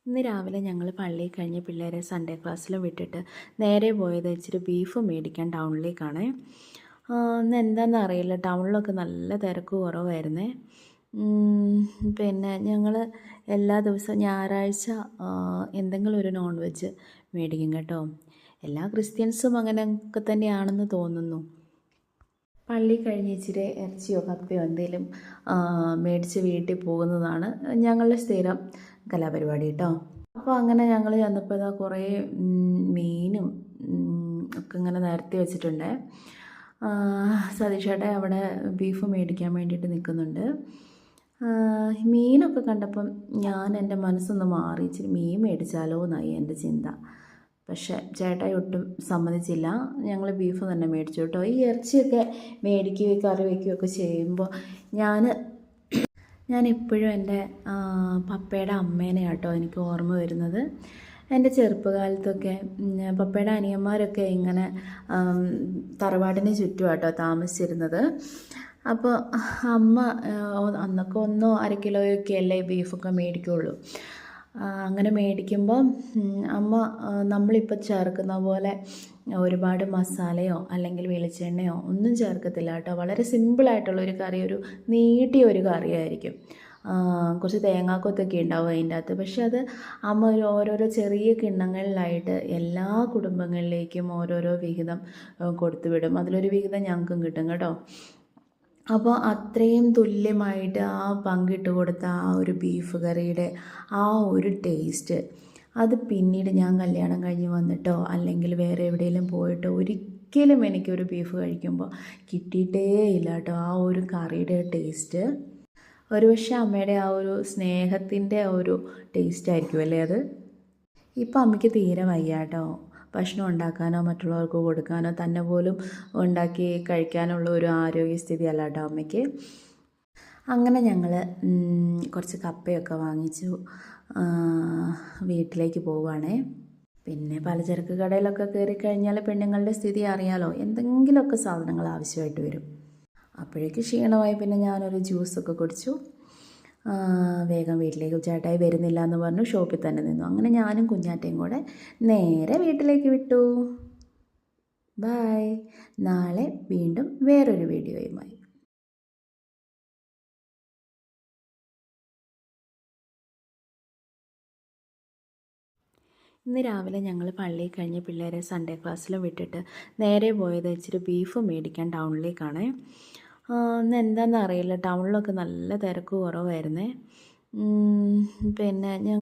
ഇന്ന് രാവിലെ ഞങ്ങൾ പള്ളിയിൽ കഴിഞ്ഞ് പിള്ളേരെ സൺഡേ ക്ലാസ്സിലും വിട്ടിട്ട് നേരെ പോയത് ഇച്ചിരി ബീഫ് മേടിക്കാൻ ടൗണിലേക്കാണ്. ഇന്ന് എന്താണെന്ന് അറിയില്ല, ടൗണിലൊക്കെ നല്ല തിരക്ക് കുറവായിരുന്നേ. പിന്നെ ഞങ്ങൾ എല്ലാ ദിവസവും ഞായറാഴ്ച എന്തെങ്കിലും ഒരു നോൺ വെജ് മേടിക്കും കേട്ടോ. എല്ലാ ക്രിസ്ത്യൻസും അങ്ങനെയൊക്കെ തന്നെയാണെന്ന് തോന്നുന്നു. പള്ളി കഴിഞ്ഞ് ഇച്ചിരി ഇറച്ചിയോ കപ്പയോ എന്തെങ്കിലും മേടിച്ച് വീട്ടിൽ പോകുന്നതാണ് ഞങ്ങളുടെ സ്ഥിരം കലാപരിപാടി കേട്ടോ. അപ്പോൾ അങ്ങനെ ഞങ്ങൾ ചെന്നപ്പോൾ ഇതാ കുറേ മീനും ഒക്കെ ഇങ്ങനെ നിരത്തി വെച്ചിട്ടുണ്ട്. സതീഷേട്ടൻ അവിടെ ബീഫ് മേടിക്കാൻ വേണ്ടിയിട്ട് നിൽക്കുന്നുണ്ട്. മീനൊക്കെ കണ്ടപ്പം എൻ്റെ മനസ്സൊന്ന് മാറി, ഇച്ചിരി മീൻ മേടിച്ചാലോ എന്നായി എൻ്റെ ചിന്ത. പക്ഷേ ചേട്ടായി ഒട്ടും സമ്മതിച്ചില്ല. ഞങ്ങൾ ബീഫ് തന്നെ മേടിച്ചു കേട്ടോ. ഈ ഇറച്ചിയൊക്കെ മേടിക്കുകയും കറി വയ്ക്കുകയൊക്കെ ചെയ്യുമ്പോൾ ഞാൻ എപ്പോഴും എൻ്റെ പപ്പയുടെ അമ്മേനെ കേട്ടോ എനിക്ക് ഓർമ്മ വരുന്നത്. എൻ്റെ ചെറുപ്പകാലത്തൊക്കെ പപ്പയുടെ അനിയന്മാരൊക്കെ ഇങ്ങനെ തറവാടിന് ചുറ്റും കേട്ടോ താമസിച്ചിരുന്നത്. അപ്പോൾ അമ്മ അന്നൊക്കെ 1-1.5 കിലോയൊക്കെ അല്ലേ ബീഫൊക്കെ മേടിക്കുള്ളൂ. അങ്ങനെ മേടിക്കുമ്പോൾ അമ്മ നമ്മളിപ്പോൾ ചേർക്കുന്ന പോലെ ഒരുപാട് മസാലയോ അല്ലെങ്കിൽ വെളിച്ചെണ്ണയോ ഒന്നും ചേർക്കത്തില്ല കേട്ടോ. വളരെ സിമ്പിളായിട്ടുള്ളൊരു കറി, ഒരു നീട്ടിയ ഒരു കറിയായിരിക്കും. കുറച്ച് തേങ്ങാക്കൊത്തൊക്കെ ഉണ്ടാവും അതിൻ്റെ അകത്ത്. പക്ഷെ അത് അമ്മ ഓരോരോ ചെറിയ കിണ്ണങ്ങളിലായിട്ട് എല്ലാ കുടുംബങ്ങളിലേക്കും ഓരോരോ വിഹിതം കൊടുത്തു വിടും. അതിലൊരു വിഹിതം ഞങ്ങൾക്കും കിട്ടും കേട്ടോ. അപ്പോൾ അത്രയും തുല്യമായിട്ട് ആ പങ്കിട്ട് കൊടുത്ത ആ ഒരു ബീഫ് കറിയുടെ ആ ഒരു ടേസ്റ്റ്, അത് പിന്നീട് ഞാൻ കല്യാണം കഴിഞ്ഞ് വന്നിട്ടോ അല്ലെങ്കിൽ വേറെ എവിടെയെങ്കിലും പോയിട്ടോ ഒരിക്കലും എനിക്കൊരു ബീഫ് കഴിക്കുമ്പോൾ കിട്ടിയിട്ടേ ഇല്ല കേട്ടോ. ആ ഒരു കറിയുടെ ടേസ്റ്റ് ഒരുപക്ഷെ അമ്മയുടെ ആ ഒരു സ്നേഹത്തിൻ്റെ ഒരു ടേസ്റ്റ് ആയിരിക്കുമല്ലേ അത്. ഇപ്പം അമ്മയ്ക്ക് തീരെ വയ്യ കേട്ടോ. ഭക്ഷണം ഉണ്ടാക്കാനോ മറ്റുള്ളവർക്ക് കൊടുക്കാനോ തന്നെ പോലും ഉണ്ടാക്കി കഴിക്കാനുള്ള ഒരു ആരോഗ്യസ്ഥിതി അല്ല കേട്ടോ അമ്മയ്ക്ക്. അങ്ങനെ ഞങ്ങൾ കുറച്ച് കപ്പയൊക്കെ വാങ്ങിച്ചു വീട്ടിലേക്ക് പോവുകയാണേ. പിന്നെ പലചരക്ക് കടയിലൊക്കെ കയറി കഴിഞ്ഞാൽ പെണ്ണുങ്ങളുടെ സ്ഥിതി അറിയാലോ, എന്തെങ്കിലുമൊക്കെ സാധനങ്ങൾ ആവശ്യമായിട്ട് വരും. അപ്പോഴേക്ക് ക്ഷീണമായി. പിന്നെ ഞാനൊരു ജ്യൂസൊക്കെ കുടിച്ചു. വേഗം വീട്ടിലേക്ക്, ചേട്ടായി വരുന്നില്ല എന്ന് പറഞ്ഞു ഷോപ്പിൽ തന്നെ നിന്നു. അങ്ങനെ ഞാനും കുഞ്ഞാറ്റയും കൂടെ നേരെ വീട്ടിലേക്ക് വിട്ടു. ബൈ. നാളെ വീണ്ടും വേറൊരു വീഡിയോയുമായി. ഇന്ന് രാവിലെ ഞങ്ങൾ പള്ളിയിൽ കഴിഞ്ഞ് പിള്ളേരെ സൺഡേ ക്ലാസ്സിലും വിട്ടിട്ട് നേരെ പോയത് ഇച്ചിരി ബീഫ് മേടിക്കാൻ ടൗണിലേക്കാണ്. ഇന്ന് എന്താണെന്ന് അറിയില്ല, ടൗണിലൊക്കെ നല്ല തിരക്ക് കുറവായിരുന്നേ. പിന്നെ